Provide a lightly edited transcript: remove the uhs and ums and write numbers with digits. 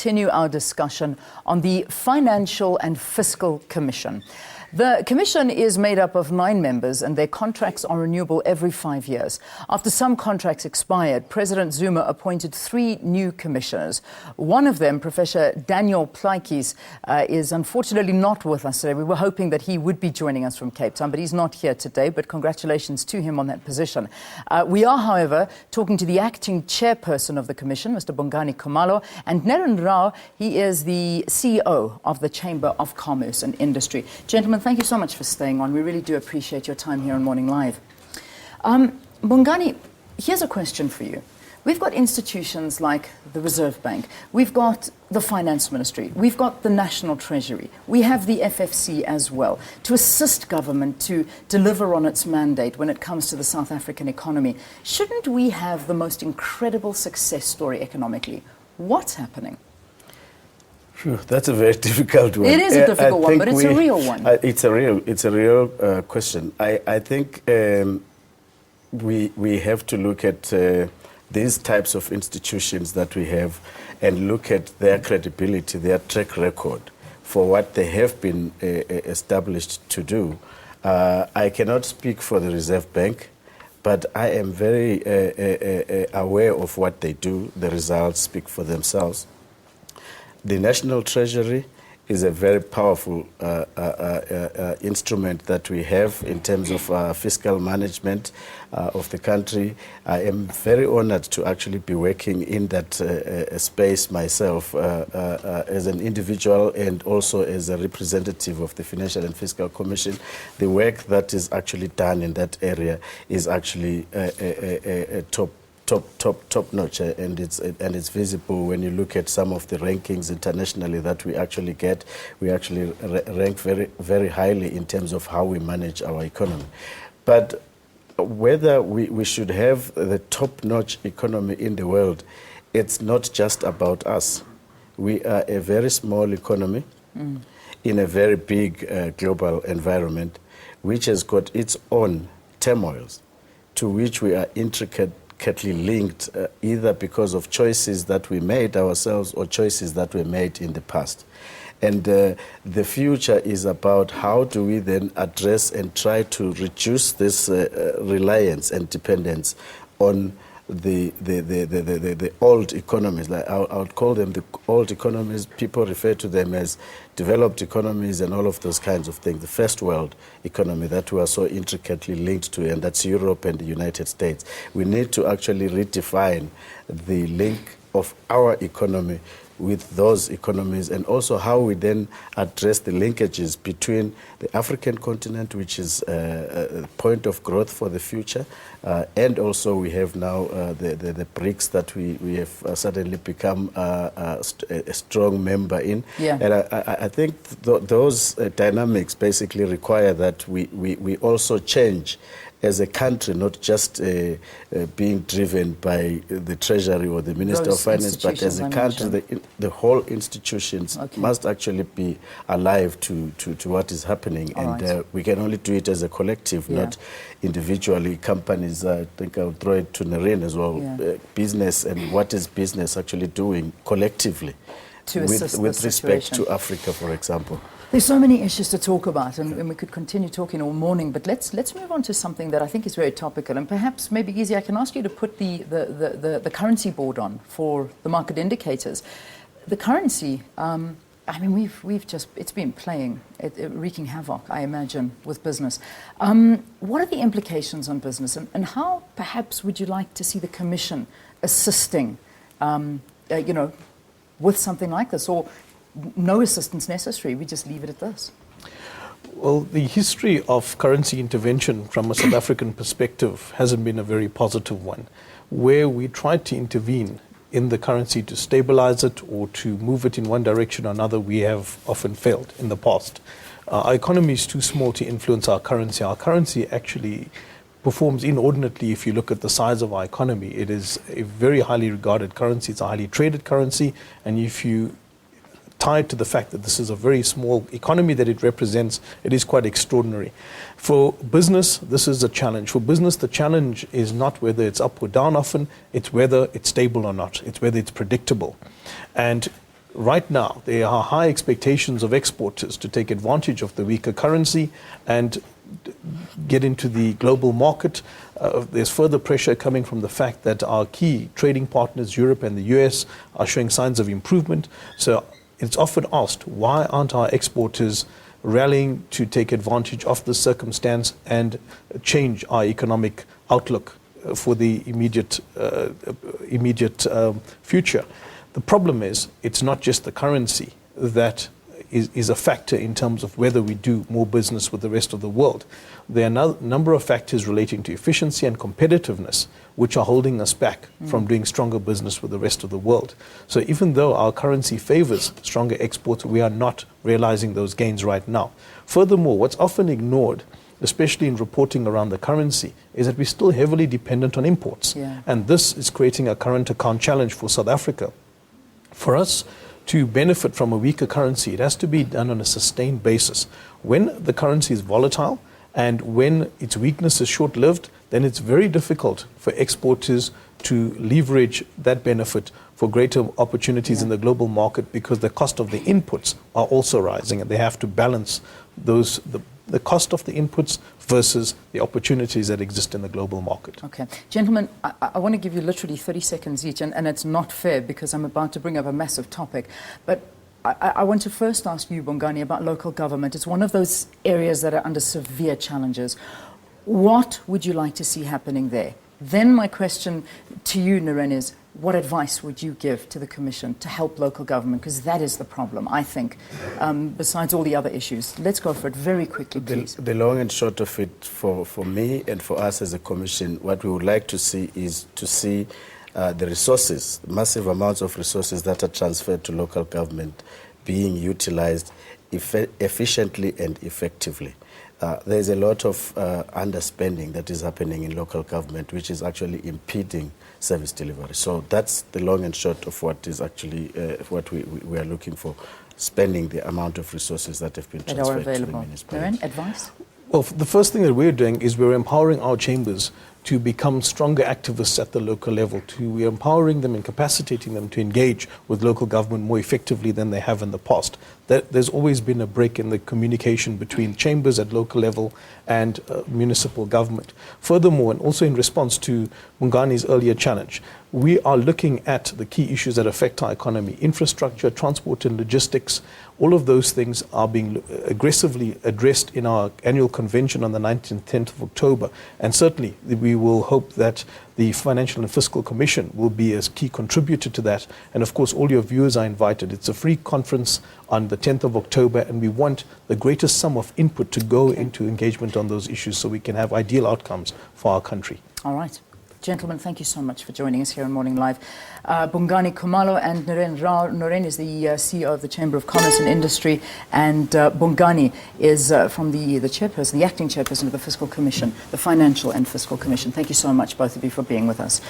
continue our discussion on the Financial and Fiscal Commission. The Commission is made up of 9 members and their contracts are renewable every 5 years. After some contracts expired, President Zuma appointed 3 new commissioners. One of them, Professor Daniel Plaatjes, is unfortunately not with us today. We were hoping that he would be joining us from Cape Town, but he's not here today, but congratulations to him on that position. We are, however, talking to the acting chairperson of the Commission, Mr. Bongani Khumalo, and Neren, he is the CEO of the Chamber of Commerce and Industry. Gentlemen, thank you so much for staying on. We really do appreciate your time here on Morning Live. Bongani, here's a question for you. We've got institutions like the Reserve Bank, we've got the Finance Ministry, we've got the National Treasury, we have the FFC as well, to assist government to deliver on its mandate when it comes to the South African economy. Shouldn't we have the most incredible success story economically? What's happening? That's a very difficult one. It is a difficult one, but it's a real one. It's a real question. I think we have to look at these types of institutions that we have and look at their credibility, their track record for what they have been established to do. I cannot speak for the Reserve Bank, but I am very aware of what they do. The results speak for themselves. The National Treasury is a very powerful instrument that we have in terms of fiscal management of the country. I am very honored to actually be working in that space myself as an individual and also as a representative of the Financial and Fiscal Commission. The work that is actually done in that area is actually top notch, and it's visible when you look at some of the rankings internationally that we actually get. We actually rank very highly in terms of how we manage our economy. But whether we should have the top notch economy in the world, it's not just about us. We are a very small economy in a very big global environment, which has got its own turmoils, to which we are intricately linked, either because of choices that we made ourselves or choices that were made in the past. And the future is about how do we then address and try to reduce this reliance and dependence on the old economies. Like I would call them the old economies. People refer to them as developed economies and all of those kinds of things. The first world economy that we are so intricately linked to, and that's Europe and the United States. We need to actually redefine the link of our economy with those economies, and also how we then address the linkages between the African continent, which is a point of growth for the future, and also we have now the BRICS that we have suddenly become a strong member in. Yeah. And I think those dynamics basically require that we also change as a country, not just being driven by the Treasury or the Minister of Finance, but as a country, the whole institutions must actually be alive to what is happening. And we can only do it as a collective, not individually. Companies, I think I'll throw it to Neren as well, business, and what is business actually doing collectively with respect to Africa, for example. There's so many issues to talk about, and we could continue talking all morning, but let's move on to something that I think is very topical, and perhaps maybe easy. I can ask you to put the currency board on for the market indicators. The currency, I mean, it's been playing, wreaking havoc, I imagine, with business. What are the implications on business, and how perhaps would you like to see the Commission assisting, with something like this, or no assistance necessary, we just leave it at this? Well, the history of currency intervention from a South African perspective hasn't been a very positive one. Where we tried to intervene in the currency to stabilize it or to move it in one direction or another, we have often failed in the past. Our economy is too small to influence our currency. Our currency actually performs inordinately if you look at the size of our economy. It is a very highly regarded currency. It's a highly traded currency. And if you tied to the fact that this is a very small economy that it represents, it is quite extraordinary. For business, this is a challenge. For business, the challenge is not whether it's up or down often, it's whether it's stable or not. It's whether it's predictable. And right now there are high expectations of exporters to take advantage of the weaker currency and get into the global market. There's further pressure coming from the fact that our key trading partners, Europe and the US, are showing signs of improvement. So it's often asked, why aren't our exporters rallying to take advantage of the circumstance and change our economic outlook for the immediate future? The problem is, it's not just the currency that is a factor in terms of whether we do more business with the rest of the world. There are a number of factors relating to efficiency and competitiveness which are holding us back from doing stronger business with the rest of the world. So even though our currency favors stronger exports, we are not realizing those gains right now. Furthermore, what's often ignored, especially in reporting around the currency, is that we're still heavily dependent on imports. Yeah. And this is creating a current account challenge for South Africa. For us to benefit from a weaker currency, it has to be done on a sustained basis. When the currency is volatile and when its weakness is short-lived, then it's very difficult for exporters to leverage that benefit for greater opportunities in the global market, because the cost of the inputs are also rising and they have to balance those, the cost of the inputs versus the opportunities that exist in the global market. Okay. Gentlemen, I want to give you literally 30 seconds each, and it's not fair because I'm about to bring up a massive topic. But I want to first ask you, Bongani, about local government. It's one of those areas that are under severe challenges. What would you like to see happening there? Then my question to you, Neren, is what advice would you give to the Commission to help local government? Because that is the problem, I think, besides all the other issues. Let's go for it very quickly, please. The long and short of it, for me and for us as a Commission, what we would like to see is to see the resources, massive amounts of resources that are transferred to local government being utilized efficiently and effectively. There's a lot of underspending that is happening in local government, which is actually impeding service delivery. So that's the long and short of what is actually what we are looking for, spending the amount of resources that have been transferred to the municipalities. Neren, advice? Well, the first thing that we're doing is we're empowering our chambers to become stronger activists at the local level. We're empowering them and capacitating them to engage with local government more effectively than they have in the past. There's always been a break in the communication between chambers at local level and municipal government. Furthermore, and also in response to Bungani's earlier challenge, we are looking at the key issues that affect our economy: infrastructure, transport and logistics. All of those things are being aggressively addressed in our annual convention on the 9th and 10th of October. And certainly we will hope that the Financial and Fiscal Commission will be a key contributor to that. And of course, all your viewers are invited. It's a free conference on the 10th of October, and we want the greatest sum of input to go into engagement on those issues so we can have ideal outcomes for our country. All right. Gentlemen, thank you so much for joining us here on Morning Live. Bongani, Khumalo and Neren Rao. Neren is the CEO of the Chamber of Commerce and Industry, and Bongani is from the chairperson, the acting chairperson of the Fiscal Commission, the Financial and Fiscal Commission. Thank you so much, both of you, for being with us.